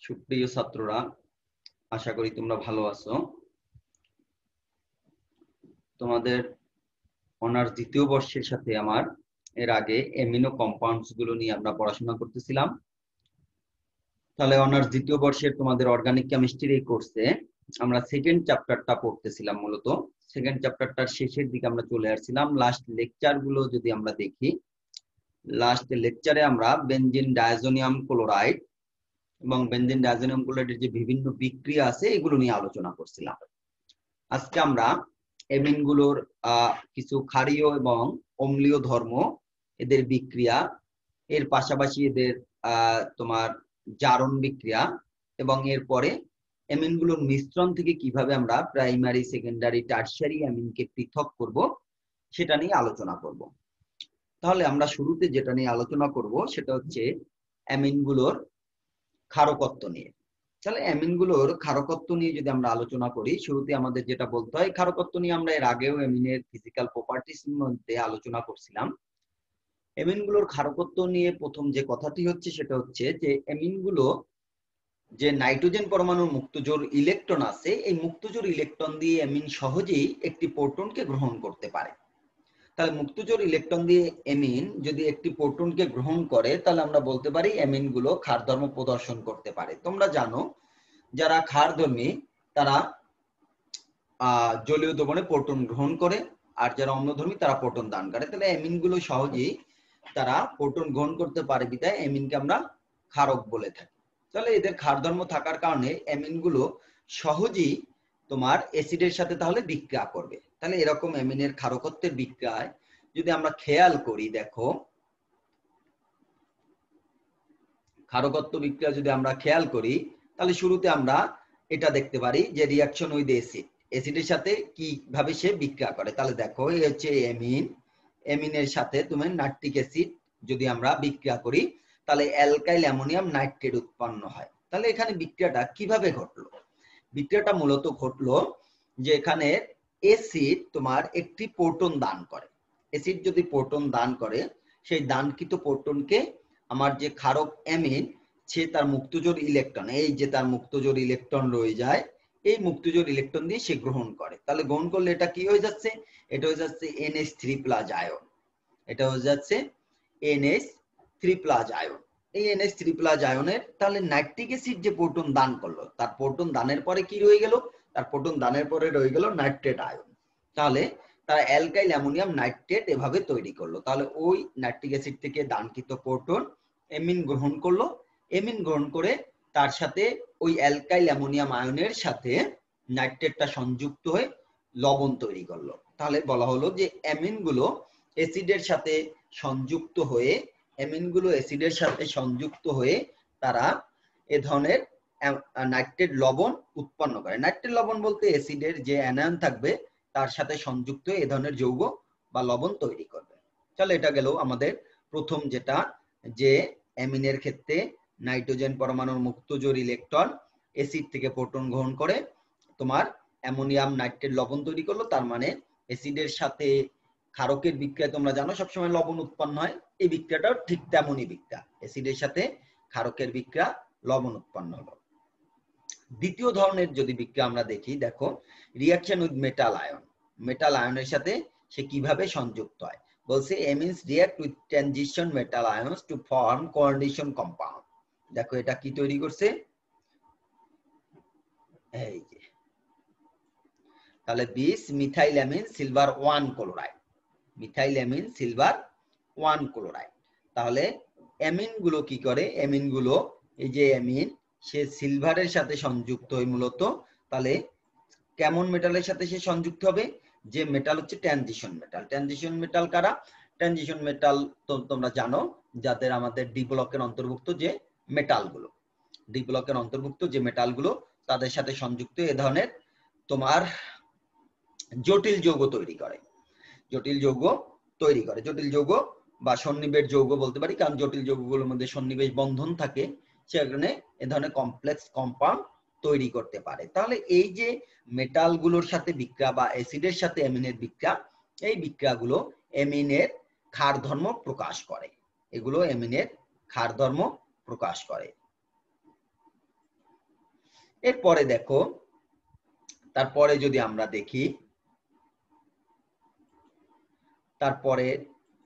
সুপ্রিয় ছাত্ররা, আশা করি তোমরা ভালো আছো। তোমাদের অনার্স দ্বিতীয় বর্ষের সাথে আমার এর আগে এমিনো কম্পাউন্ডস গুলো নিয়ে আমরা পড়াশোনা করতেছিলাম। তাহলে অনার্স দ্বিতীয় বর্ষের তোমাদের অর্গানিক কেমিস্ট্রির এই কোর্সে আমরা সেকেন্ড চ্যাপ্টারটা পড়তেছিলাম। মূলত সেকেন্ড চ্যাপ্টারটার শেষের দিকে আমরা চলে আসছিলাম। লাস্ট লেকচার গুলো যদি আমরা দেখি, লাস্ট লেকচারে আমরা বেনজিন ডায়াজোনিয়াম ক্লোরাইড এবং বেনজিন ডায়াজোনিয়াম ক্লোরাইডের যে বিভিন্ন বিক্রিয়া আছে এগুলো নিয়ে আলোচনা করছিলাম। আজকে আমরা এমিন গুলোর কিছু ক্ষারীয় এবং অম্লীয় ধর্ম, এদের বিক্রিয়া, এর পাশাপাশি এদের তোমার জারণ বিক্রিয়া এবং এরপরে এমিন গুলোর মিশ্রণ থেকে কিভাবে আমরা প্রাইমারি, সেকেন্ডারি, টারশিয়ারি এমিনকে পৃথক করব সেটা নিয়ে আলোচনা করব। তাহলে আমরা শুরুতে যেটা নিয়ে আলোচনা করব সেটা হচ্ছে এমিন গুলোর ক্ষারকত্ব নিয়ে। তাহলে অ্যামিন গুলোর ক্ষারকত্ব নিয়ে যদি আমরা আলোচনা করি, শুরুতে আমাদের যেটা বলতে হয়, ক্ষারকত্ব নিয়ে আমরা এর আগেও অ্যামিনের ফিজিক্যাল প্রপার্টিজ মধ্যে আলোচনা করছিলাম। অ্যামিন গুলোর ক্ষারকত্ব নিয়ে প্রথম যে কথাটি হচ্ছে সেটা হচ্ছে যে অ্যামিন গুলো যে নাইট্রোজেন পরমাণুর মুক্তজোড় ইলেকট্রন আছে, এই মুক্তজোড় ইলেকট্রন দিয়ে অ্যামিন সহজেই একটি প্রোটনকে গ্রহণ করতে পারে। তাহলে মুক্তজোড় ইলেকট্রন দিয়ে অ্যামিন যদি একটি প্রোটনকে গ্রহণ করে, তাহলে আমরা বলতে পারি অ্যামিন গুলো ক্ষার ধর্ম প্রদর্শন করতে পারে। তোমরা জানো যারা ক্ষারধর্মী তারা জলীয় দ্রবণে প্রোটন গ্রহণ করে, আর যারা অম্লধর্মী তারা প্রোটন দান করে। তাহলে অ্যামিন গুলো সহজেই তারা প্রোটন গ্রহণ করতে পারে, বিধায় অ্যামিনকে আমরা ক্ষারক বলে থাকি। তাহলে এদের ক্ষারধর্ম থাকার কারণে অ্যামিন গুলো সহজেই তোমার অ্যাসিডের সাথে তাহলে বিক্রিয়া করবে। তাহলে এরকম অ্যামিনের ক্ষারকত্বের বিক্রিয়ায় যদি আমরা খেয়াল করি, দেখো ক্ষারকত্ব বিক্রিয়া যদি আমরা খেয়াল করি, তাহলে শুরুতে আমরা এটা দেখতে পারি যে রিঅ্যাকশন উইথ অ্যাসিড, অ্যাসিডের সাথে কিভাবে সে বিক্রিয়া করে। তাহলে দেখো এই হচ্ছে অ্যামিন, অ্যামিনের সাথে তুমি নাইট্রিক অ্যাসিড যদি আমরা বিক্রিয়া করি, তাহলে অ্যালকাইল অ্যামোনিয়াম নাইট্রেট উৎপন্ন হয়। তাহলে এখানে বিক্রিয়াটা কিভাবে ঘটলো? বিক্রিয়াটা মূলত ঘটলো যে এখানে অ্যাসিড তোমার একটি প্রোটন দান করে। অ্যাসিড যদি প্রোটন দান করে, সেই দানকৃত প্রোটনকে আমার যে ক্ষারক অ্যামিন, সে তার মুক্তজোড় ইলেকট্রন, এই যে তার মুক্তজোড় ইলেকট্রন রয়ে যায়, এই মুক্তজোড় ইলেকট্রন দিয়ে সে গ্রহণ করে। তাহলে গ্রহণ করলে এটা কি হয়ে যাচ্ছে? এটা হয়ে যাচ্ছে NH3+ আয়ন। এটা হয়ে যাচ্ছে NH3+ আয়ন। এই NH3+ আয়নের তাহলে নাইট্রিক অ্যাসিড যে প্রোটন দান করলো, তার প্রোটন দানের পরে কি রয়ে গেল? তার প্রোটন দানের পরে রয়ে গেল নাইট্রেট আয়ন। তাহলে তারা অ্যালকাইল অ্যামোনিয়াম নাইট্রেট এভাবে তৈরি করলো। তাহলে ওই নাইট্রিক অ্যাসিড থেকে দানকৃত প্রোটন এমিন গ্রহণ করলো। এমিন গ্রহণ করে তার সাথে ওই অ্যালকাইল অ্যামোনিয়াম আয়নের সাথে নাইট্রেটটা সংযুক্ত হয়ে লবণ তৈরি করলো। তাহলে বলা হলো যে অ্যামিন গুলো অ্যাসিডের সাথে সংযুক্ত হয়ে, অ্যামিন গুলো অ্যাসিডের সাথে সংযুক্ত হয়ে তারা এ ধরনের নাইট্রেট লবণ উৎপন্ন করে। নাইট্রেট লবণ বলতে অ্যাসিডের যে অ্যানায়ন থাকবে তার সাথে সংযুক্ত হয়ে এ ধরনের যৌগ বা লবণ তৈরি করবে। তাহলে এটা গেল আমাদের প্রথম যেটা, যে অ্যামিনের ক্ষেত্রে নাইট্রোজেন পরমাণুর মুক্তজোড় ইলেকট্রন অ্যাসিড থেকে প্রোটন গ্রহণ করে তোমার অ্যামোনিয়াম নাইট্রেট লবণ তৈরি করলো। তার মানে অ্যাসিডের সাথে ক্ষারকের বিক্রিয়া তোমরা জানো সবসময় লবণ উৎপন্ন হয়, এই বিক্রিয়াটাও ঠিক তেমনই বিক্রিয়া, অ্যাসিডের সাথে ক্ষারকের বিক্রিয়া, লবণ উৎপন্ন হলো। দ্বিতীয় ধরনের যদি বিক্রিয়া আমরা দেখি, দেখো reaction with metal ion. Metal আয়নের সাথে সে কিভাবে সংযুক্ত হয়? বলছে amines react with transition metal ions to form coordination compound. দেখো এটা কি তৈরি করছে, এই যে তাহলে 20 methylamine silver 1 chloride, methylamine silver 1 chloride. তাহলে অ্যামিন গুলো কি করে? অ্যামিন গুলো, এই যে অ্যামিন, সে সিলভারের সাথে সংযুক্ত হয় মূলত। তাহলে কেমন মেটালের সাথে সে সংযুক্ত হবে? যে মেটাল হচ্ছে ট্রানজিশন মেটাল। ট্রানজিশন মেটাল কারা? ট্রানজিশন মেটাল তো তোমরা জানো, যাদের আমাদের ডি ব্লকের অন্তর্ভুক্ত যে মেটাল গুলো, ডি ব্লকের অন্তর্ভুক্ত যে মেটাল গুলো, তাদের সাথে সংযুক্ত এ ধরনের তোমার জটিল যৌগ তৈরি করে। জটিল যৌগ তৈরি করে, জটিল যৌগ বা সন্নিবেশ যৌগ বলতে পারি, কারণ জটিল যৌগগুলোর মধ্যে সন্নিবেশ বন্ধন থাকে, সেখানে এ ধরনের কমপ্লেক্স কম্পাউন্ড তৈরি করতে পারে। তাহলে এই যে মেটাল গুলোর সাথে বিক্রিয়া বা অ্যাসিডের সাথে অ্যামিনের বিক্রিয়া, এই বিক্রিয়াগুলো অ্যামিনের ক্ষার ধর্ম প্রকাশ করে। এগুলো অ্যামিনের ক্ষার ধর্ম প্রকাশ করে। এরপরে দেখো, তারপরে যদি আমরা দেখি, তারপরে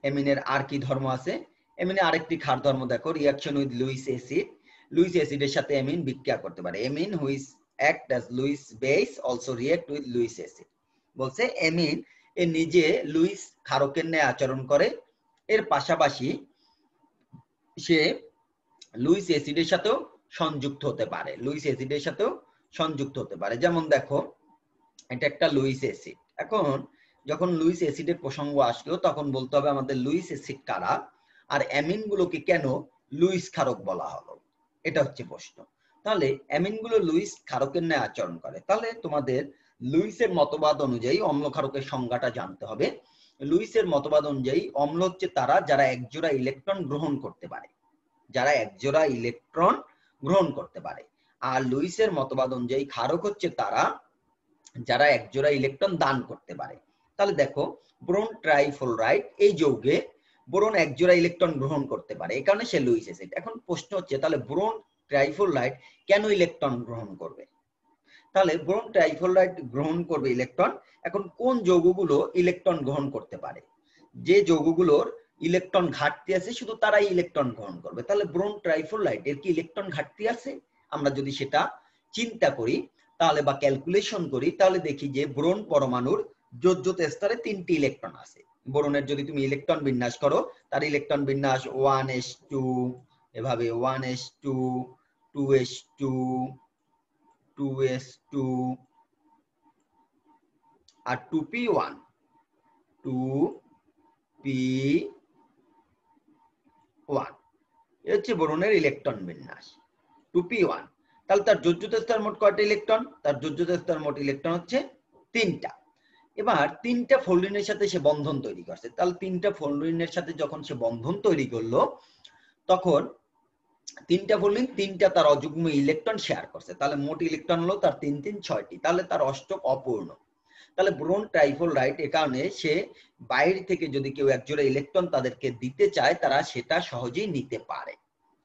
এমিনের আর কি ধর্ম আছে। এমিনে আরেকটি ক্ষার ধর্ম দেখো, reaction with Lewis acid. Lewis অ্যাসিডের সাথে এমিন বিক্রিয়া করতে পারে। Amine which act as Lewis base also react with Lewis acid. বলছে এমিন এ নিজে লুইস ক্ষারকের ন্যায় আচরণ করে, এর পাশাপাশি সে লুইস অ্যাসিডের সাথেও সংযুক্ত হতে পারে। লুইস অ্যাসিডের সাথেও সংযুক্ত হতে পারে। যেমন দেখো, এটা একটা লুইস অ্যাসিড। এখন যখন লুইস অ্যাসিডের প্রসঙ্গ আসলো তখন বলতে হবে আমাদের লুইস অ্যাসিড কারা, আর অ্যামিন গুলোকে কেন লুইস ক্ষারক বলা হলো, এটা হচ্ছে প্রশ্ন। তাহলে অ্যামিন গুলো লুইস ক্ষারকের ন্যায় আচরণ করে। তাহলে তোমাদের লুইসের মতবাদ অনুযায়ী অম্ল ক্ষারকের সংজ্ঞাটা জানতে হবে। লুইসের মতবাদ অনুযায়ী অম্ল হচ্ছে তারা যারা একজোড়া ইলেকট্রন গ্রহণ করতে পারে, যারা একজোড়া ইলেকট্রন গ্রহণ করতে পারে। আর লুইসের মতবাদ অনুযায়ী ক্ষারক হচ্ছে তারা যারা একজোড়া ইলেকট্রন দান করতে পারে। তাহলে দেখো, বোরন ট্রাইফ্লোরাইড এই যৌগে বোরন একজোড়া ইলেকট্রন গ্রহণ করতে পারে, এই কারণে সে লুইস অ্যাসিড। এখন প্রশ্ন হচ্ছে তাহলে বোরন ট্রাইফ্লোরাইড কেন ইলেকট্রন গ্রহণ করবে? তাহলে বোরন ট্রাইফ্লোরাইড গ্রহণ করবে ইলেকট্রন। এখন কোন যৌগগুলো ইলেকট্রন গ্রহণ করতে পারে? যে যৌগগুলোর ইলেকট্রন ঘাটতি আছে শুধু তারাই ইলেকট্রন গ্রহণ করবে। তাহলে বোরন ট্রাইফ্লোরাইড এর কি ইলেকট্রন ঘাটতি আছে? আমরা যদি সেটা চিন্তা করি তাহলে বা ক্যালকুলেশন করি তাহলে দেখি যে বোরন পরমাণুর যোজ্যতা স্তরে 3টি ইলেকট্রন আছে। বোরনের যদি তুমি ইলেকট্রন বিন্যাস করো, তার ইলেকট্রন বিন্যাস 1s2, এভাবে 1s2, 2s2, 2s2 আর 2p1, 2p1, এ হচ্ছে বোরনের ইলেকট্রন বিন্যাস 2p1। তাহলে তার যোজ্যতা স্তর মোট কয়টা ইলেকট্রন? তার যোজ্যতা স্তর মোট ইলেকট্রন হচ্ছে 3টা। এবার 3টা ফ্লোরিনের সাথে সে বন্ধন তৈরি করছে। তাহলে 3টা ফ্লোরিনের সাথে যখন সে বন্ধন তৈরি করলো তখন 3টা ফ্লোরিন 3টা তার অযুগ্ম ইলেকট্রন শেয়ার করছে। তাহলে মোট ইলেকট্রন হলো তার 3 3 6টি। তাহলে তার অষ্টক অপূর্ণ। তাহলে বোরন ট্রাইফ্লোরাইড এ কারণে সে বাইরে থেকে যদি কেউ একজোড়া ইলেকট্রন তাদেরকে দিতে চায় তারা সেটা সহজেই নিতে পারে।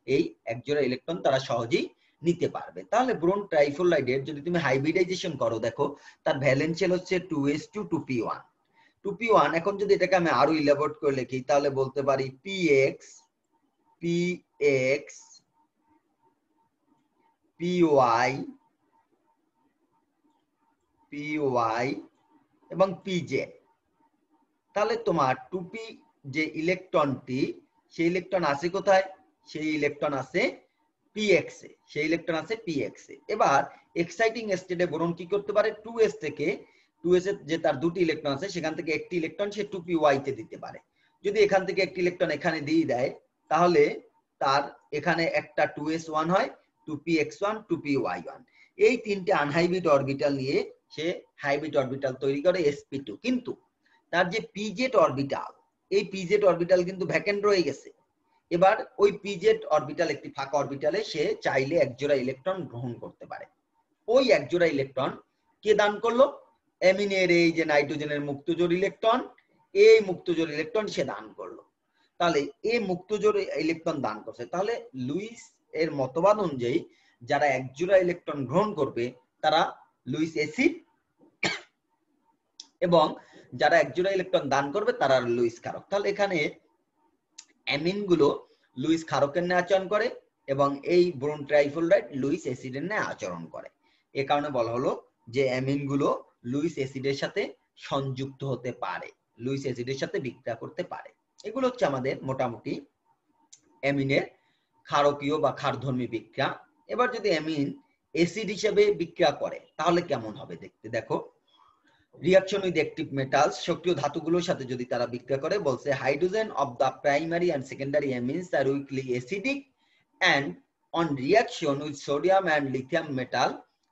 এই একজোড়া ইলেকট্রন তারা সহজেই নিতে পারবে। তাহলে বোরন ট্রাইফ্লোরাইডের যদি তুমি হাইব্রিডাইজেশন করো, দেখো তার ভ্যালেন্স শেল হচ্ছে 2s2 2p1 2p1। এখন যদি এটাকে আমি আরো ইলাবোরেট করে লিখি তাহলে বলতে পারি px px py py এবং pz। তাহলে তোমার 2p যে ইলেকট্রনটি সেই ইলেকট্রন আছে কোথায়? সেই ইলেকট্রন আছে px এ, সেই ইলেকট্রন আছে px এ। এবার এক্সাইটিং স্টেটে বোরন কি করতে পারে? 2s থেকে 2s এর যে তার দুটি ইলেকট্রন আছে সেখান থেকে একটি ইলেকট্রন সে 2py তে দিতে পারে। যদি এখান থেকে একটি ইলেকট্রন এখানে দিয়ে দেয় তাহলে তার এখানে একটা 2s1 হয়, 2px1 2py1। এই তিনটে আনহাইব্রিড অরবিটাল নিয়ে সে হাইব্রিড অরবিটাল তৈরি করে sp2। কিন্তু তার যে পিজেড অরবিটাল, এই পিজেড অরবিটাল কিন্তু ভ্যাকেন্ট রয়ে গেছে। এবার ওই পিজেড অরবিটাল একটি ফাঁকা অরবিটালে সে চাইলে একজোড়া ইলেকট্রন গ্রহণ করতে পারে। ওই একজোড়া ইলেকট্রন কে দান করলো? অ্যামিনের এই যে নাইট্রোজেনের মুক্তজোড় ইলেকট্রন, এই মুক্তজোড় ইলেকট্রন সে দান করলো। তাহলে এই মুক্তজোড় ইলেকট্রন দান করছে। তাহলে লুইস এর মতবাদ অনুযায়ী যারা একজোড়া ইলেকট্রন গ্রহণ করবে তারা লুইস অ্যাসিড, এবং যারা একজোড়া ইলেকট্রন দান করবে তারা লুইস ক্ষারক। তাহলে এখানে অ্যামিন গুলো লুইস ক্ষারকের ন্যায় আচরণ করে এবং এই বোরন ট্রাইফ্লোরাইড লুইস অ্যাসিডের ন্যায় আচরণ করে। এ কারণে বলা হলো যে অ্যামিন গুলো লুইস অ্যাসিডের সাথে সংযুক্ত হতে পারে, লুইস অ্যাসিডের সাথে বিক্রিয়া করতে পারে। এগুলো হচ্ছে আমাদের মোটামুটি অ্যামিনের ক্ষারকীয় বা ক্ষারধর্মী বিক্রিয়া। এবার যদি অ্যামিন অ্যাসিড হিসেবে বিক্রিয়া করে তাহলে কেমন হবে দেখতে দেখো। রিঅ্যাকশন উইথ অ্যাক্টিভ মেটালস, সক্রিয় ধাতুগুলোর সাথে যদি তারা বিক্রিয়া করে, বলছে hydrogen of the primary and secondary amines are weakly acidic and on reaction with sodium and lithium metal,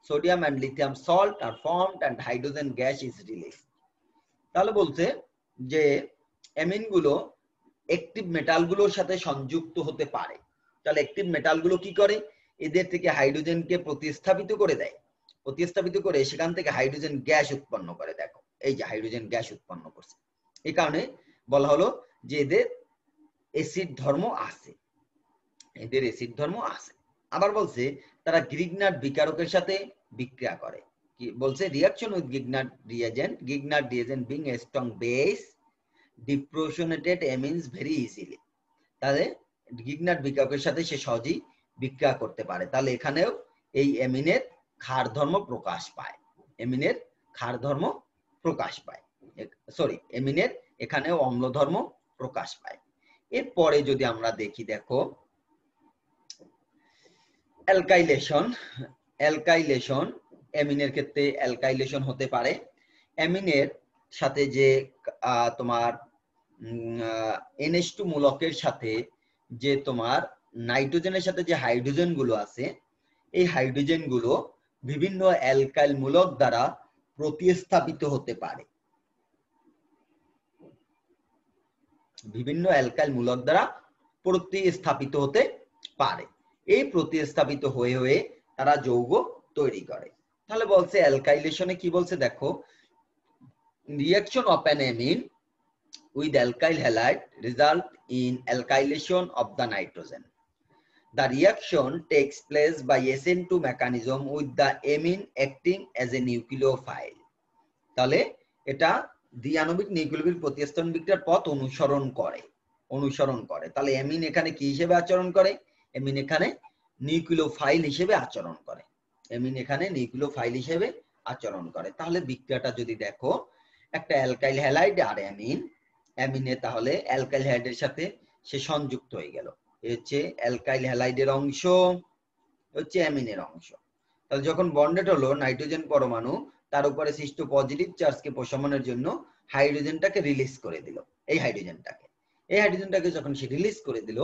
sodium and lithium salt are formed and hydrogen gas is release. তাহলে বলছে যে অ্যামিন গুলো অ্যাক্টিভ মেটাল গুলোর সাথে সংযুক্ত হতে পারে। তাহলে অ্যাক্টিভ মেটাল গুলো কি করে? এদের থেকে হাইড্রোজেনকে প্রতিস্থাপিত করে দেয়, প্রতিস্থাপিত করে সেখান থেকে হাইড্রোজেন গ্যাস উৎপন্ন করে। দেখো এই যে হাইড্রোজেন গ্যাস উৎপন্ন করছে। এই কারণে বলা হলো যে এদের অ্যাসিড ধর্ম আছে, এদের অ্যাসিড ধর্ম আছে। আবার বলছে তারা গ্রিগনার বিকারকের সাথে বিক্রিয়া করে। কি বলছে? Reaction with Grignard reagent being a strong base deprotonated amines very easily. তাহলে গ্রিগনার বিকারকের সাথে সে সহজেই বিক্রিয়া করতে পারে। তাহলে এখানেও এই অ্যামিনের ক্ষার ধর্ম প্রকাশ পায়। অ্যামিনের ক্ষার ধর্ম প্রকাশ পায়, সরি অ্যামিনের এখানেও অম্ল ধর্ম প্রকাশ পায়। এরপরে যদি আমরা দেখি, দেখো অ্যালকাইলেশন অ্যামিনের ক্ষেত্রে অ্যালকাইলেশন হতে পারে। অ্যামিনের সাথে যে তোমার NH2 মূলকের সাথে যে তোমার নাইট্রোজেনের সাথে যে হাইড্রোজেন গুলো আছে, এই হাইড্রোজেন গুলো বিভিন্ন অ্যালকাইল মূলক দ্বারা প্রতিস্থাপিত হতে পারে। বিভিন্ন অ্যালকাইল মূলক দ্বারা প্রতিস্থাপিত হতে পারে। এই প্রতিস্থাপিত হয়ে হয়ে তারা যৌগ তৈরি করে। তাহলে বলছে অ্যালকাইলেশনে কি বলছে দেখো, reaction of an amine with alkyl halide result in alkylation of the nitrogen. The reaction takes place by SN2 mechanism with the amine acting as a nucleophile. তাহলে এটা দ্বিআণবিক নিউক্লিওফিল প্রতিস্থাপন বিক্রিয়ার পথ অনুসরণ করে। তাহলে অ্যামিন এখানে কি হিসেবে আচরণ করে? অ্যামিন এখানে নিউক্লিওফাইল হিসেবে আচরণ করে। অ্যামিন এখানে নিউক্লিওফাইল হিসেবে আচরণ করে। তাহলে বিক্রিয়াটা যদি দেখো, একটা অ্যালকাইল হ্যালাইড আর অ্যামিনে, তাহলে অ্যালকাইল হ্যালাইডের সাথে সে সংযুক্ত হয়ে গেল। এই হচ্ছে অ্যালকাইল হ্যালাইডের অংশ, হচ্ছে অ্যামিনের অংশ। তাহলে যখন বন্ডেড হলো নাইট্রোজেন পরমাণু, তার উপরে সৃষ্ট পজিটিভ চার্জকে প্রশমনের জন্য হাইড্রোজেনটাকে রিলিজ করে দিল। এই হাইড্রোজেনটাকে যখন সে রিলিজ করে দিল,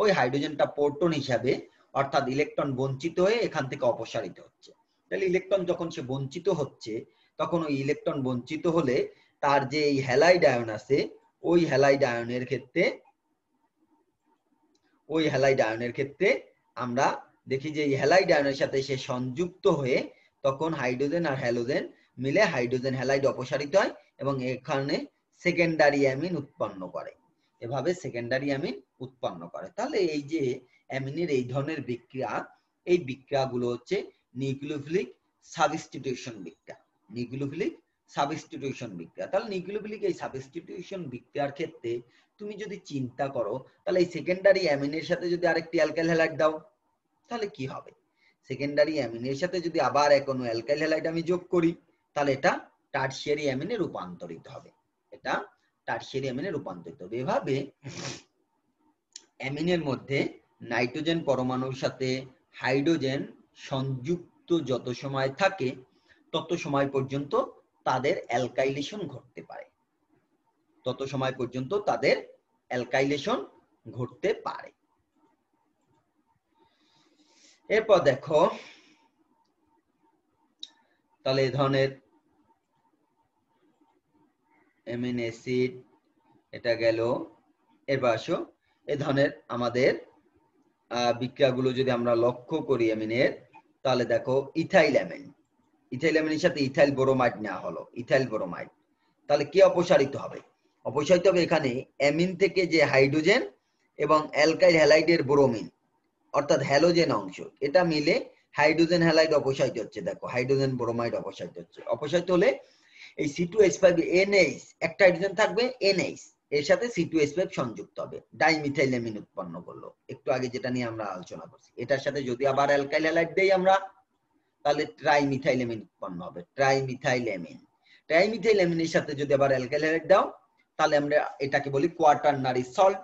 ওই হাইড্রোজেনটা প্রোটন হিসাবে, অর্থাৎ ইলেকট্রন বঞ্চিত হয়ে এখান থেকে অপসারিত হচ্ছে। তাহলে ইলেকট্রন যখন সে বঞ্চিত হচ্ছে, তখন ওই ইলেকট্রন বঞ্চিত হলে তার যে এই হ্যালাইড আয়ন আছে, ওই হ্যালাইড আয়নের ক্ষেত্রে আমরা দেখি যে এই হ্যালাইড আয়নের সাথে সে সংযুক্ত হয়ে তখন হাইড্রোজেন আর হ্যালোজেন মিলে হাইড্রোজেন হ্যালাইড অপসারিত হয় এবং এখানে সেকেন্ডারি অ্যামিন উৎপন্ন করে। এভাবে সেকেন্ডারি অ্যামিন উৎপন্ন করে। তাহলে এই যে অ্যামিনের এই ধরনের বিক্রিয়া, এই বিক্রিয়াগুলো হচ্ছে নিউক্লিওফিলিক সাবস্টিটিউশন বিক্রিয়া। তাহলে নিউক্লিওফিলিক এই সাবস্টিটিউশন বিক্রিয়ার ক্ষেত্রে তুমি যদি চিন্তা করো, তাহলে এই সেকেন্ডারি অ্যামিনের সাথে যদি আরেকটি অ্যালকাইল হ্যালাইড দাও, তাহলে কি হবে? সেকেন্ডারি অ্যামিনের সাথে যদি আবার কোনো অ্যালকাইল হ্যালাইড আমি যোগ করি, তাহলে এটা টারশিয়ারি অ্যামিনে রূপান্তরিত হবে। এভাবে অ্যামিনের মধ্যে নাইট্রোজেন পরমাণুর সাথে হাইড্রোজেন সংযুক্ত যত সময় থাকে, তত সময় পর্যন্ত তাদের অ্যালকাইলেশন ঘটতে পারে। এরপর দেখো, তাহলে এই ধরনের অ্যামিনো অ্যাসিড এটা গেল। এরপর আসো, এই ধরনের আমাদের বিক্রিয়াগুলো যদি আমরা লক্ষ্য করি অ্যামিনের, তাহলে দেখো ইথাইল অ্যামিনের সাথে ইথাইল ব্রোমাইড নেওয়া হলো, তাহলে কি অপসারিত হবে? এখানে অ্যামিন থেকে যে হাইড্রোজেন এবং অ্যালকাইল হ্যালাইডের ব্রোমিন অর্থাৎ হ্যালোজেন অংশ, এটা মিলে হাইড্রোজেন হ্যালাইড অপসারিত হচ্ছে। দেখো হাইড্রোজেন ব্রোমাইড অপসারিত হলে এই C2H5NH একটা হাইড্রোজেন থাকবে, NH এর সাথে C2H5 সংযুক্ত হবে, ডাইমিথাইল অ্যামিন উৎপন্ন করলো। একটু আগে যেটা নিয়ে আমরা আলোচনা করছি, এটার সাথে যদি আবার অ্যালকাইল হ্যালাইড দেই আমরা, তাহলে ট্রাইমিথাইল অ্যামিন উৎপন্ন হবে। ট্রাইমিথাইল অ্যামিনের সাথে যদি আবার অ্যালকাইল হ্যালাইড দাও, তাহলে আমরা এটাকে বলি কোয়াটারনারি সল্ট,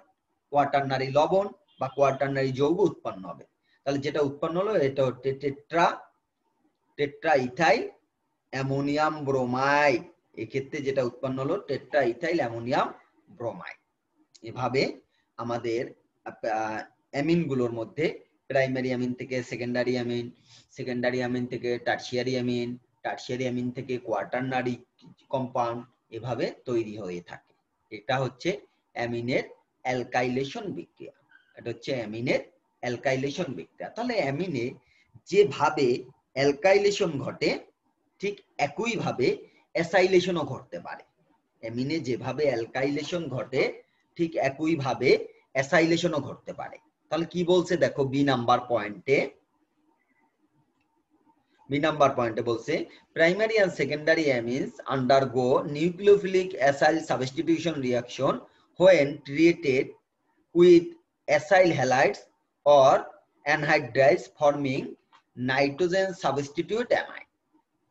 কোয়াটারনারি লবণ বা কোয়াটারনারি যৌগ উৎপন্ন হবে। তাহলে যেটা উৎপন্ন হলো এটা হচ্ছে টেট্রা ইথাইল অ্যামোনিয়াম ব্রোমাইড। এক্ষেত্রে যেটা উৎপন্ন হলো টেট্রা ইথাইল অ্যামোনিয়াম ব্রোমাইড। এভাবে আমাদের অ্যামিন গুলোর মধ্যে প্রাইমারি অ্যামিন থেকে সেকেন্ডারি অ্যামিন থেকে টারশিয়ারি অ্যামিন থেকে কোয়াটারনারি কম্পাউন্ড এভাবে তৈরি হয়ে থাকে। এটা হচ্ছে অ্যামিনের অ্যালকাইলেশন বিক্রিয়া। তাহলে অ্যামিনে যেভাবে অ্যালকাইলেশন ঘটে, ঠিক একইভাবে অ্যাসাইলেশনও ঘটতে পারে। অ্যামিনে যেভাবে অ্যালকাইলেশন ঘটে, ঠিক একইভাবে অ্যাসাইলেশনও ঘটতে পারে। তাহলে কি বলছে দেখো বি নাম্বার পয়েন্টে, বি নাম্বার পয়েন্টে বলছে primary and secondary amines undergo nucleophilic acyl substitution reaction when treated with acyl halides or anhydrides forming nitrogen substitute amide।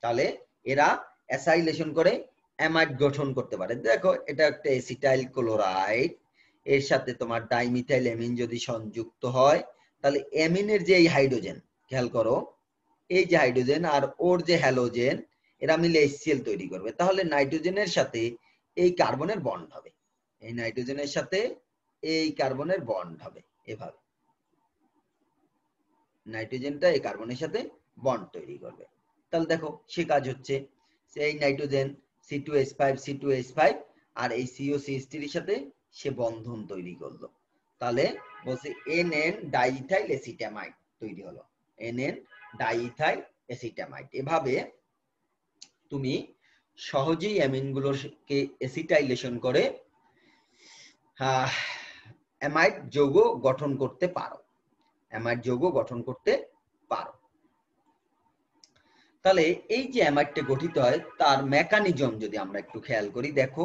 তাহলে এরা অ্যাসাইলেশন করে অ্যামাইড গঠন করতে পারে। দেখো এটা একটা এসিটাইল ক্লোরাইড, এর সাথে তোমার ডাইমিথাইল অ্যামিন যদি সংযুক্ত হয় তাহলে অ্যামিনের যে এই হাইড্রোজেন, খেয়াল করো এই যে হাইড্রোজেন আর ওর যে হ্যালোজেন, এরা মিলে HCl তৈরি করবে। তাহলে নাইট্রোজেনের সাথে এই কার্বনের বন্ড হবে, এই নাইট্রোজেনের সাথে এই কার্বনের বন্ড হবে, এভাবে নাইট্রোজেনটা এই কার্বনের সাথে বন্ড তৈরি করবে। তাহলে দেখো সে কাজ হচ্ছে, সেই নাইট্রোজেন C2H5 C2H5 আর এই COCH3 এর সাথে সে বন্ধন তৈরি করলো। তাহলে বলছে NN ডাইইথাইল অ্যাসিটামাইড তৈরি হলো, NN ডাইইথাইল অ্যাসিটামাইড। এভাবে তুমি সহজেই অ্যামিনগুলোকে অ্যাসিটাইলেশন করে অ্যামাইড যৌগ গঠন করতে পারো, অ্যামাইড যৌগ গঠন করতে পারো। তাহলে এই যে অ্যামাইডটা গঠিত হয় তার মেকানিজম যদি আমরা একটু খেয়াল করি, দেখো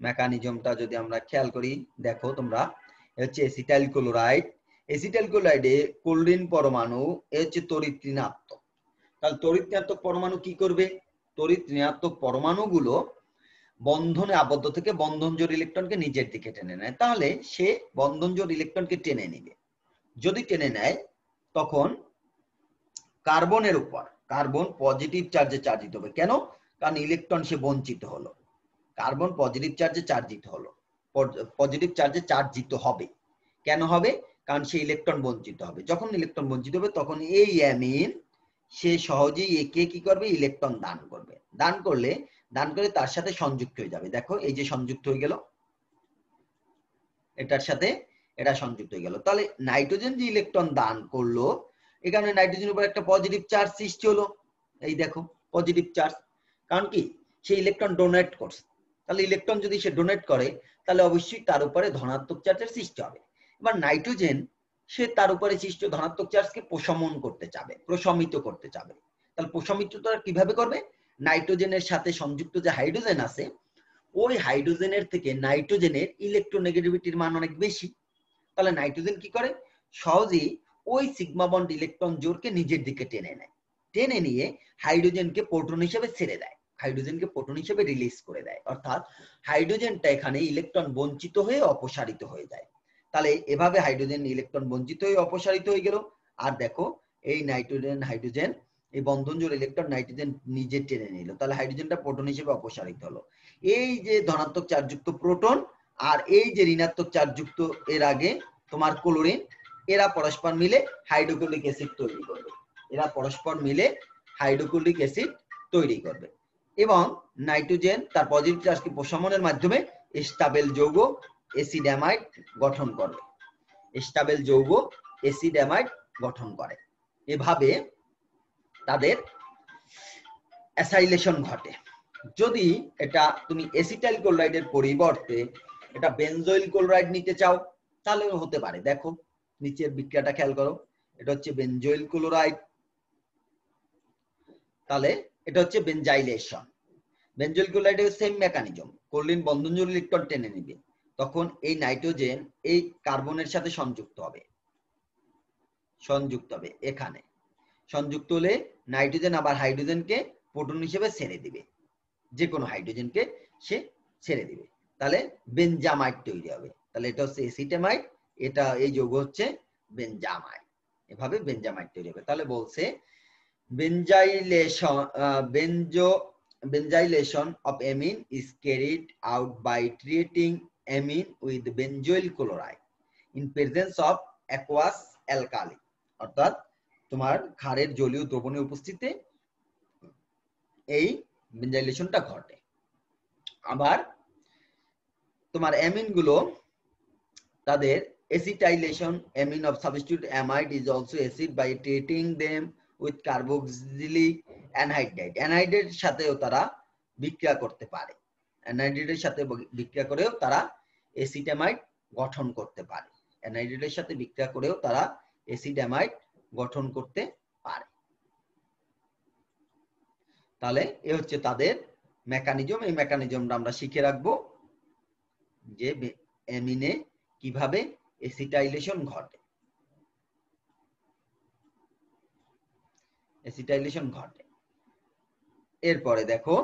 মেকানিজমটা যদি আমরা খেয়াল করি, দেখো তোমরা হচ্ছে এসিটাইল ক্লোরাইড, এসিটাইল ক্লোরাইডে ক্লোরিন পরমাণু এ হচ্ছে তড়িৎ ঋণাত্মক। তাহলে তড়িৎ ঋণাত্মক পরমাণু কি করবে, তড়িৎ ঋণাত্মক পরমাণুগুলো বন্ধনে আবদ্ধ থেকে বন্ধন জোড় ইলেকট্রনকে নিজের দিকে টেনে নেয়। তাহলে সে বন্ধন জোড় ইলেকট্রনকে টেনে নিবে, যদি টেনে নেয় তখন কার্বনের উপর কার্বন পজিটিভ চার্জে চার্জিত হবে। কেন? কারণ ইলেকট্রন সে বঞ্চিত হলো, কার্বন পজিটিভ চার্জে চার্জিত হলো, পজিটিভ চার্জে চার্জিত হবে। কেন হবে? কারণ সে ইলেকট্রন বঞ্চিত হবে। যখন ইলেকট্রন বঞ্চিত হবে তখন এই অ্যামিন সে সহজেই একে কি করবে, ইলেকট্রন দান করবে। দান করে তার সাথে সংযুক্ত হয়ে যাবে। দেখো এই যে সংযুক্ত হয়ে গেল, এটার সাথে এটা সংযুক্ত হয়ে গেল। তাহলে নাইট্রোজেন যে ইলেকট্রন দান করলো, এখানে নাইট্রোজেনের উপর একটা পজিটিভ চার্জ সৃষ্টি হলো, এই দেখো পজিটিভ চার্জ। কারণ কি, সে ইলেকট্রন ডোনেট করছে। তাহলে ইলেকট্রন যদি সে ডোনেট করে তাহলে অবশ্যই তার উপরে ধনাত্মক চার্জের সৃষ্টি হবে। এবার নাইট্রোজেন সে তার উপরে সৃষ্ট ধনাত্মক চার্জকে প্রশমন করতে চাবে, প্রশমিত করতে চাবে। তাহলে প্রশমিতটা কিভাবে করবে? নাইট্রোজেনের সাথে সংযুক্ত যে হাইড্রোজেন আছে, ওই হাইড্রোজেনের থেকে নাইট্রোজেনের ইলেকট্রোনেগেটিভিটির মান অনেক বেশি। তাহলে নাইট্রোজেন কি করে, সহজেই ওই সিগমা বন্ড ইলেকট্রন জোড়কে নিজের দিকে টেনে নেয়, টেনে নিয়ে হাইড্রোজেনকে প্রোটন হিসেবে ছেড়ে দেয়, হাইড্রোজেনকে প্রোটন হিসেবে রিলিজ করে দেয়। অর্থাৎ হাইড্রোজেনটা এখানে ইলেকট্রন বঞ্চিত হয়ে অপসারিত হয়ে যায়। তাহলে এভাবে হাইড্রোজেন ইলেকট্রন বঞ্চিত হয়ে অপসারিত হয়ে গেল। আর দেখো এই নাইট্রোজেন হাইড্রোজেন এই বন্ধন জোড় ইলেকট্রন নাইট্রোজেন নিজে টেনে নিল, তাহলে হাইড্রোজেনটা প্রোটন হিসেবে অপসারিত হলো। এই যে ধনাত্মক চার্জযুক্ত প্রোটন আর এই যে ঋণাত্মক চার্জযুক্ত এর আগে তোমার ক্লোরিন, এরা পরস্পর মিলে হাইড্রোক্লোরিক অ্যাসিড তৈরি করবে, এরা পরস্পর মিলে হাইড্রোক্লোরিক অ্যাসিড তৈরি করবে। এবং নাইট্রোজেন তার পজিটিভ চার্জকে প্রশমনের মাধ্যমে স্টেবল যৌগ অ্যাসিড অ্যামাইড গঠন করবে, স্টেবল যৌগ অ্যাসিড অ্যামাইড গঠন করে। এভাবে তাদের অ্যাসাইলেশন ঘটে। যদি এটা তুমি এসিটাইল ক্লোরাইডের পরিবর্তে এটা বেনজোইল ক্লোরাইড নিতে চাও তাহলেও হতে পারে। দেখো নিচের বিক্রিয়াটা খেয়াল করো, এটা হচ্ছে বেনজোইল ক্লোরাইড, তাহলে এটা হচ্ছে বেনজাইলেশন। বেনজোইল ক্লোরাইডের সেম মেকানিজম, ক্লোরিন বন্ধন জোড় ইলেকট্রন টেনে নিবে, তখন এই নাইট্রোজেন এই কার্বনের সাথে সংযুক্ত হবে, এখানে সংযুক্ত হলে নাইট্রোজেন আবার হাইড্রোজেনকে প্রোটন হিসেবে ছেড়ে দিবে, যে কোনো হাইড্রোজেনকে সে ছেড়ে দিবে, তাহলে বেনজামাইড তৈরি হবে। তাহলে এটা হচ্ছে এসিটামাইড, এটা এই যৌগ হচ্ছে বেনজামাইড, এভাবে বেনজামাইড তৈরি হবে। তাহলে বলছে benzylation of amine is carried out by treating amine with benzoyl chloride in presence of aqueous alkali, অর্থাৎ তোমার ক্ষারের জলীয় দ্রবণের উপস্থিতিতে এই বেনজাইলেশনটা ঘটে। আবার তোমার অ্যামিন গুলো তাদের acetylation amine of substitute amide is also acid by treating them with carboxylic anhydride, অ্যানহাইড্রেটের সাথেও তারা বিক্রিয়া করতে পারে, অ্যানহাইড্রেটের সাথে বিক্রিয়া করেও তারা অ্যাসিটামাইড গঠন করতে পারে, অ্যানহাইড্রেটের সাথে বিক্রিয়া করেও তারা অ্যাসিড অ্যামাইড গঠন করতে পারে। তাহলে এ হচ্ছে তাদের মেকানিজম। এই মেকানিজমটা আমরা শিখে রাখবো যে অ্যামিনে কিভাবে এসিটাইলেশন ঘটে। এসিটাইলেশন ঘটে। এরপরে দেখো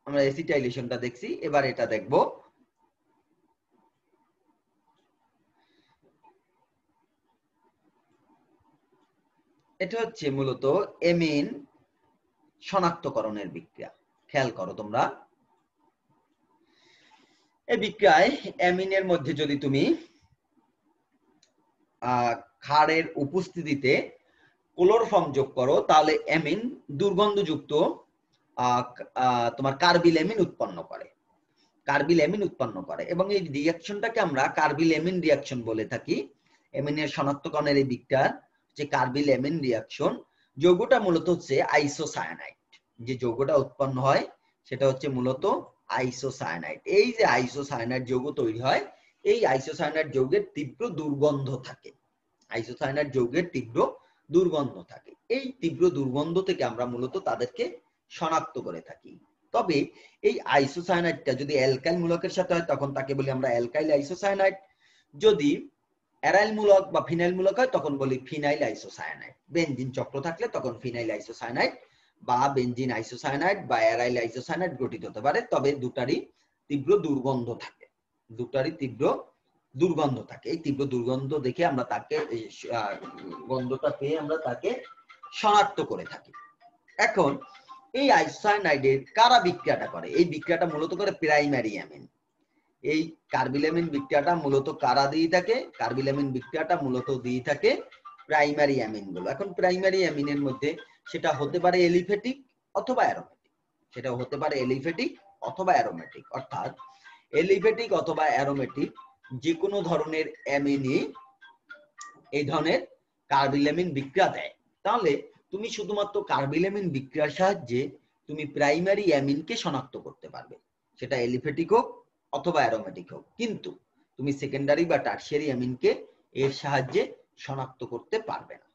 আমরা এসিটাইলেশনটা দেখছি, এবার এটা দেখবো এটা হচ্ছে মূলত অ্যামিন শনাক্তকরণের বিক্রিয়া। খেয়াল করো তোমরা, এই বিক্রিয়ায় অ্যামিনের মধ্যে যদি তুমি ক্ষারের উপস্থিতিতে ক্লোরোফর্ম যোগ করো তাহলে অ্যামিন দুর্গন্ধযুক্ত তোমার কার্বিল অ্যামিন উৎপন্ন করে। কার্বিল অ্যামিন উৎপন্ন করে এবং এই রিঅ্যাকশনটাকে আমরা কার্বিল অ্যামিন রিঅ্যাকশন বলে থাকি। অ্যামিনের শনাক্তকরণের এই বিক্রিয়ার যে কার্বিল অ্যামিন রিঅ্যাকশন, যৌগটা মূলত হচ্ছে আইসোসায়ানাইড। যে যৌগটা উৎপন্ন হয় সেটা হচ্ছে মূলত আইসোসায়ানাইড। এই যে আইসোসায়ানাইড যৌগ তৈরি হয়, এই আইসোসায়ানাইড যৌগের তীব্র দুর্গন্ধ থাকে। আইসোসায়ানাইড যৌগের তীব্র দুর্গন্ধ থাকে। এই তীব্র দুর্গন্ধ থেকে আমরা মূলত তাদেরকে শনাক্ত করে থাকি। তবে এই আইসোসায়ানাইডটা যদি অ্যালকাইল মূলকের সাথে হয় তখন তাকে বলি আমরা অ্যালকাইল আইসোসায়ানাইড। যদি অ্যারাইল মূলক বা ফিনাইল মূলক হয় তখন বলি ফিনাইল আইসোসায়ানাইড। বেনজিন চক্র থাকলে তখন ফিনাইল আইসোসায়ানাইড বা বেনজিন আইসোসায়ানাইড বা অ্যারাইল আইসোসায়ানাইড গঠিত হতে পারে। তবে দুটারই তীব্র দুর্গন্ধ থাকে। দুটারই তীব্র দুর্গন্ধ থাকে। এই তীব্র দুর্গন্ধ দেখে আমরা তাকে গন্ধটা পেয়ে আমরা তাকে শনাক্ত করে থাকি। এখন এই আইসোসায়ানাইডের কারা বিক্রিয়াটা করে? এই বিক্রিয়াটা মূলত করে প্রাইমারি অ্যামিন। এই কার্বিল অ্যামিন বিক্রিয়াটা মূলত কারা দিয়ে থাকে? কার্বিল অ্যামিন বিক্রিয়াটা মূলত দিয়ে থাকে প্রাইমারি অ্যামিন গুলো। এখন প্রাইমারি অ্যামিনের মধ্যে সেটা হতে পারে এলিফেটিক অথবা অ্যারোমেটিক। সেটা হতে পারে এলিফেটিক অথবা অ্যারোমেটিক। অর্থাৎ এলিফেটিক অথবা অ্যারোমেটিক যে কোনো ধরনের অ্যামিনই এই ধরনের কার্বিল অ্যামিন বিক্রিয়া দেয়। তাহলে তুমি শুধুমাত্র কার্বিল অ্যামিন বিক্রিয়ার সাহায্যে তুমি প্রাইমারি অ্যামিনকে শনাক্ত করতে পারবে, সেটা এলিফেটিক হোক অথবা অ্যারোমেটিক হোক। কিন্তু তুমি সেকেন্ডারি বা টারশিয়ারি অ্যামিনকে এর সাহায্যে শনাক্ত করতে পারবে না।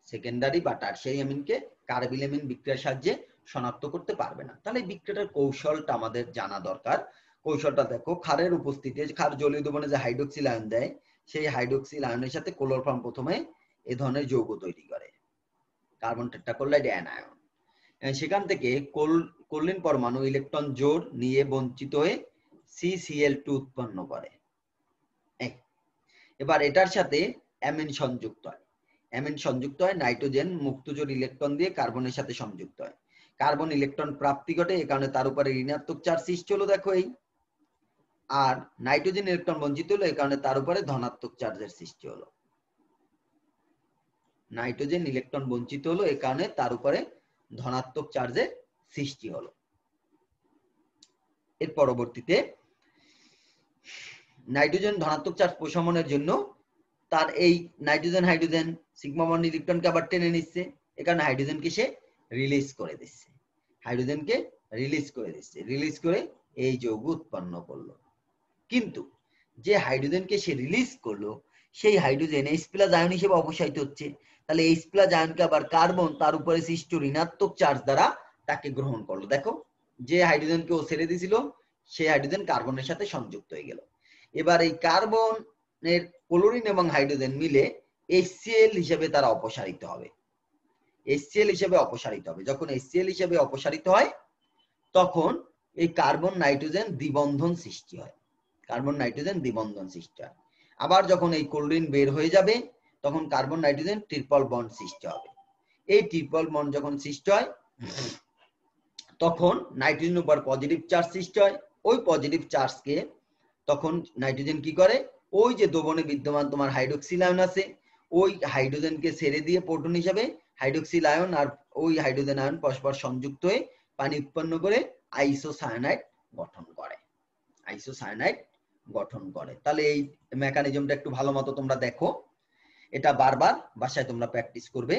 সেকেন্ডারি বা টারশিয়ারি অ্যামিনকে কার্বিল অ্যামিন বিক্রিয়ার সাহায্যে শনাক্ত করতে পারবে না। তাহলে এই বিক্রিয়াটার কৌশলটা আমাদের জানা দরকার। কৌশলটা দেখো, ক্ষারের উপস্থিতিতে ক্ষার জলীয় দ্রবণে যে হাইড্রোক্সিল আয়ন দেয়, সেই হাইড্রোক্সিল আয়নের সাথে ক্লোরোফর্ম প্রথমে এ ধরনের যৌগ তৈরি করে, কার্বন টেট্রাক্লোরাইড অ্যানায়ন। সেখান থেকে কোলিন পরমাণু ইলেকট্রন জোড় নিয়ে বঞ্চিত হয়ে CCl2 উৎপন্ন করে। এবার এটার সাথে অ্যামিন সংযুক্ত হয়। অ্যামিন সংযুক্ত হয় নাইট্রোজেন মুক্তজোড় ইলেকট্রন দিয়ে কার্বনের সাথে সংযুক্ত হয়। কার্বন ইলেকট্রন প্রাপ্তি ঘটে, এই কারণে তার উপরে ঋণাত্মক চার্জ সৃষ্টি হলো, দেখো এই। আর নাইট্রোজেন ইলেকট্রন বঞ্চিত হলো, এই কারণে তার উপরে ধনাত্মক চার্জের সৃষ্টি হলো। নাইট্রোজেন ইলেকট্রন বঞ্চিত হলো, এই কারণে তার উপরে ধনাত্মক চার্জের সৃষ্টি হলো। এর পরবর্তীতে নাইট্রোজেন ধনাত্মক চার্জ প্রশমনের জন্য তার এই নাইট্রোজেন হাইড্রোজেন সিগমা বন্ড ইলেকট্রনকে আবার টেনে নিচ্ছে, এ কারণে হাইড্রোজেনকে সে রিলিজ করে দিচ্ছে। হাইড্রোজেনকে রিলিজ করে দিচ্ছে, রিলিজ করে এই যৌগ উৎপন্ন করলো। কিন্তু যে হাইড্রোজেনকে সে রিলিজ করলো সেই হাইড্রোজেন H+ আয়ন হিসেবে অপসারিত হচ্ছে। তাহলে H+ আয়নকে আবার কার্বন তার উপরে সৃষ্ট ঋণাত্মক চার্জ দ্বারা তাকে গ্রহণ করলো। দেখো, যে হাইড্রোজেনকে ও ছেড়ে দিয়েছিল সেই হাইড্রোজেন কার্বনের সাথে সংযুক্ত হয়ে গেল। এবার এই কার্বনের ক্লোরিন এবং হাইড্রোজেন মিলে HCl হিসেবে তারা অপসারিত হবে। HCl হিসেবে অপসারিত হবে। যখন HCl হিসেবে অপসারিত হয় তখন এই কার্বন নাইট্রোজেন দ্বিবন্ধন সৃষ্টি হয়। কার্বন নাইট্রোজেন দ্বিবন্ধন সৃষ্টি হয়। আবার যখন এই ক্লোরিন বের হয়ে যাবে তখন কার্বন নাইট্রোজেন ট্রিপল বন্ড সৃষ্টি হবে। এই ট্রিপল বন্ড যখন সৃষ্টি হয় তখন নাইট্রোজেন উপর পজিটিভ চার্জ সৃষ্টি হয়। ওই পজিটিভ চার্জকে তখন নাইট্রোজেন কি করে, ওই যে দ্রবণে বিদ্যমান তোমার হাইড্রোক্সিল আয়ন আছে, ওই হাইড্রোজেনকে ছেড়ে দিয়ে প্রোটন হিসাবে হাইড্রোক্সিল আয়ন আর ওই হাইড্রোজেন আয়ন পরস্পর সংযুক্ত হয়ে পানি উৎপন্ন করে আইসোসায়ানাইড গঠন করে। আইসোসায়ানাইড গঠন করে। তাহলে এই মেকানিজমটা একটু ভালো মতো তোমরা দেখো, এটা বারবার বাসায় তোমরা প্র্যাকটিস করবে।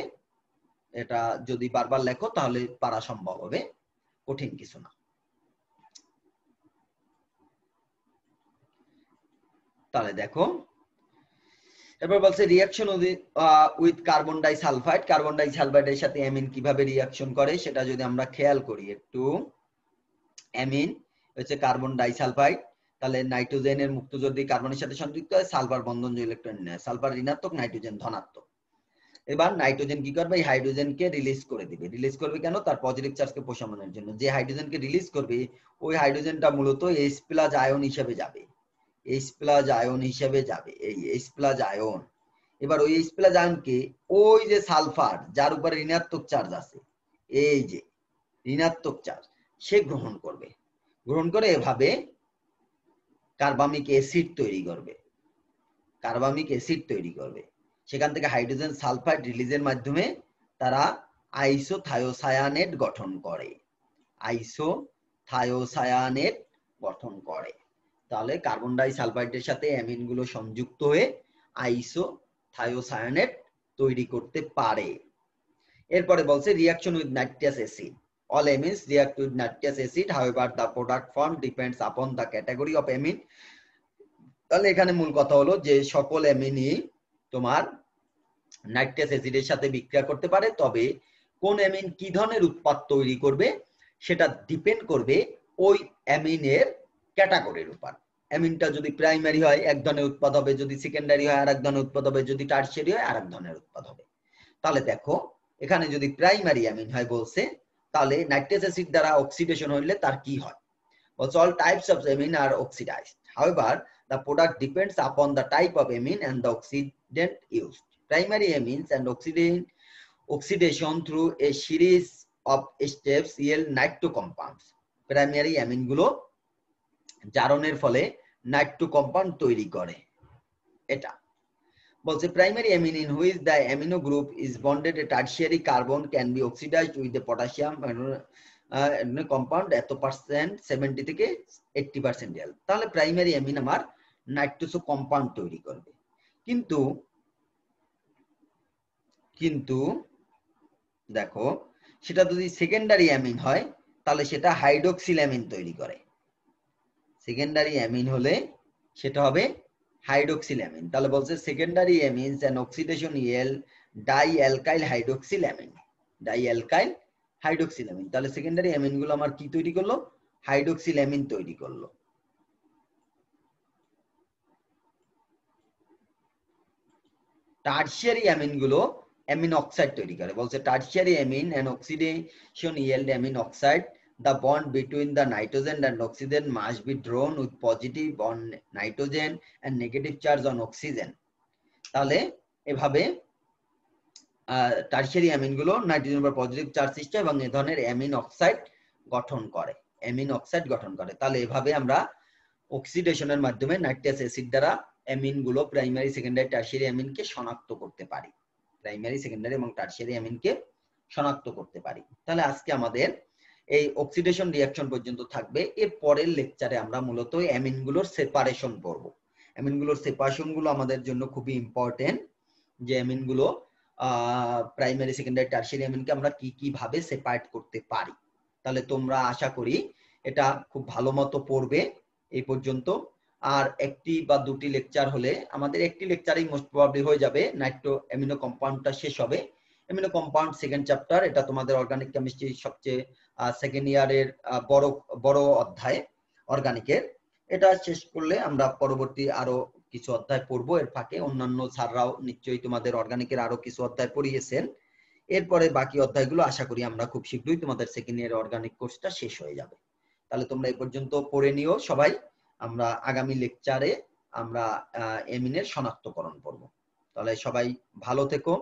এটা যদি বারবার লেখো তাহলে পারা সম্ভব হবে, কঠিন কিছু না। তাহলে দেখো, এরপর বলছে reaction with carbon disulphide. Carbon ডাইসালফাইডের সাথে অ্যামিন কিভাবে রিঅ্যাকশন করে সেটা যদি আমরা খেয়াল করি একটু। অ্যামিন হচ্ছে কার্বন ডাইসালফাইড, তাহলে নাইট্রোজেনের মুক্ত যদি কার্বনের সাথে সংযুক্ত হয় সালফার বন্ধন যে ইলেকট্রন নেয়, সালফার ঋণাত্মক, নাইট্রোজেন ধনাত্মক। এবার নাইট্রোজেন কি করবে, এই হাইড্রোজেনকে রিলিজ করে দিবে। রিলিজ করবে কেন, তার পজিটিভ চার্জকে প্রশমনের জন্য। যে হাইড্রোজেনকে রিলিজ করবে ওই হাইড্রোজেনটা মূলত H+ আয়ন হিসেবে যাবে, H+ আয়ন হিসেবে যাবে, এই H+ আয়ন। এবার ওই H+ আয়নকে ওই যে সালফার যার উপরে ঋণাত্মক চার্জ আছে, এই যে ঋণাত্মক চার্জ, সে গ্রহণ করবে। গ্রহণ করে এভাবে কার্বামিক অ্যাসিড তৈরি করবে, কার্বামিক অ্যাসিড তৈরি করবে। সেখান থেকে হাইড্রোজেন সালফাইড রিলিজের মাধ্যমে তারা আইসোথায়োসায়ানেট গঠন করে, আইসোথায়োসায়ানেট গঠন করে। তাহলে কার্বন ডাইসালফাইডের সাথে অ্যামিন গুলো সংযুক্ত হয়ে আইসোথায়োসায়ানেট তৈরি করতে পারে। এরপরে বলছে reaction with nitrous acid. All amines react with nitrous acid, however the product form depends upon the category of amine. তাহলে এখানে মূল কথা হলো যে সকল অ্যামিনই তোমার নাইট্রাস অ্যাসিডের সাথে বিক্রিয়া করতে পারে, তবে কোন অ্যামিন কি ধরনের উৎপাদ তৈরি করবে সেটা ডিপেন্ড করবে ওই অ্যামিনের ক্যাটাগরির উপর। অ্যামিনটা যদি প্রাইমারি হয় এক ধরনের উৎপাদ হবে, যদি সেকেন্ডারি হয় আরেক ধরনের উৎপাদ হবে, যদি টারশিয়ারি হয় আরেক ধরনের উৎপাদ হবে। তাহলে দেখো এখানে যদি প্রাইমারি অ্যামিন হয় বলছে, তাহলে নাইট্রাস অ্যাসিড দ্বারা অক্সিডেশন হইলে তার কি হয়। Also, all types of amine are oxidized. However, the product depends upon the type of amine and the oxidant used. Primary amines and oxidation through a series of steps yield nitro compounds. Primary amine গুলো জারণের ফলে Nitro compound তৈরি করে। এটা বলছে primary amine in which the amino group is bonded a tertiary carbon can be oxidized with the potassium compound এত percent 70 থেকে 80%। তাহলে প্রাইমারি অ্যামিন আমার নাইট্রোসো কম্পাউন্ড তৈরি করবে। কিন্তু দেখো সেটা যদি সেকেন্ডারি অ্যামিন হয় তাহলে সেটা হাইড্রোক্সিল অ্যামিন তৈরি করে। সেকেন্ডারি অ্যামিন হলে সেটা হবে হাইড্রোক্সিল অ্যামিন। তাহলে বলছে secondary amines and oxidation yield di alkyl hydroxyl amine, di alkyl hydroxyl amine. তাহলে সেকেন্ডারি অ্যামিন গুলো আমার কি তৈরি করলো, হাইড্রোক্সিল অ্যামিন তৈরি করলো। টারশিয়ারি অ্যামিন গুলো অ্যামিন অক্সাইড তৈরি করে। বলছে tertiary amine and oxidation yield amine oxide. The bond between the nitrogen and oxygen must be drawn with positive on nitrogen and negative charge on oxygen. তাহলে এভাবে tertiary amine গুলো নাইট্রোজেনের উপর positive charge সৃষ্টি এবং এই ধরনের অ্যামিন অক্সাইড গঠন করে, অ্যামিন অক্সাইড গঠন করে। তাহলে এভাবে আমরা অক্সিডেশনের মাধ্যমে নাইট্রাস অ্যাসিড দ্বারা অ্যামিন গুলো প্রাইমারি সেকেন্ডারি টারশিয়ারি অ্যামিনকে শনাক্ত করতে পারি, প্রাইমারি সেকেন্ডারি এবং টারশিয়ারি অ্যামিনকে শনাক্ত করতে পারি। তাহলে আজকে আমাদের এই অক্সিডেশন রিঅ্যাকশন পর্যন্ত থাকবে। এর পরের লেকচারে আমরা মূলত অ্যামিন গুলোর সেপারেশন পড়ব। অ্যামিন গুলোর সেপারেশন গুলো আমাদের জন্য খুবই ইম্পর্টেন্ট, যে অ্যামিন গুলো প্রাইমারি সেকেন্ডারি টারশিয়ারি অ্যামিনকে আমরা কি কি ভাবে সেপারেট করতে পারি। তাহলে তোমরা আশা করি এটা খুব ভালো মতো পড়বে এই পর্যন্ত। আর একটি বা দুটি লেকচার হলে আমাদের একটি লেকচারেই মোস্ট প্রবাবলি হয়ে যাবে, নাইট্রো অ্যামিনো কম্পাউন্ডটা শেষ হবে। অ্যামিনো কম্পাউন্ড সেকেন্ড চ্যাপ্টার, এটা তোমাদের অর্গানিক কেমিস্ট্রি সবচেয়ে সেকেন্ড ইয়ারের বড় অধ্যায় অর্গানিকের। এটা শেষ করলে আমরা পরবর্তী আরো কিছু অধ্যায় পড়বো। এর ফাঁকে অন্যান্য স্যাররাও নিশ্চয়ই তোমাদের অর্গানিকের আরো কিছু অধ্যায় পড়িয়েছেন। এরপরে বাকি অধ্যায়গুলো আশা করি আমরা খুব শীঘ্রই তোমাদের সেকেন্ড ইয়ারের অর্গানিক কোর্সটা শেষ হয়ে যাবে। তাহলে তোমরা এই পর্যন্ত পড়ে নিও সবাই। আমরা আগামী লেকচারে আমরা অ্যামিনের শনাক্তকরণ করব। তাহলে সবাই ভালো থেকো।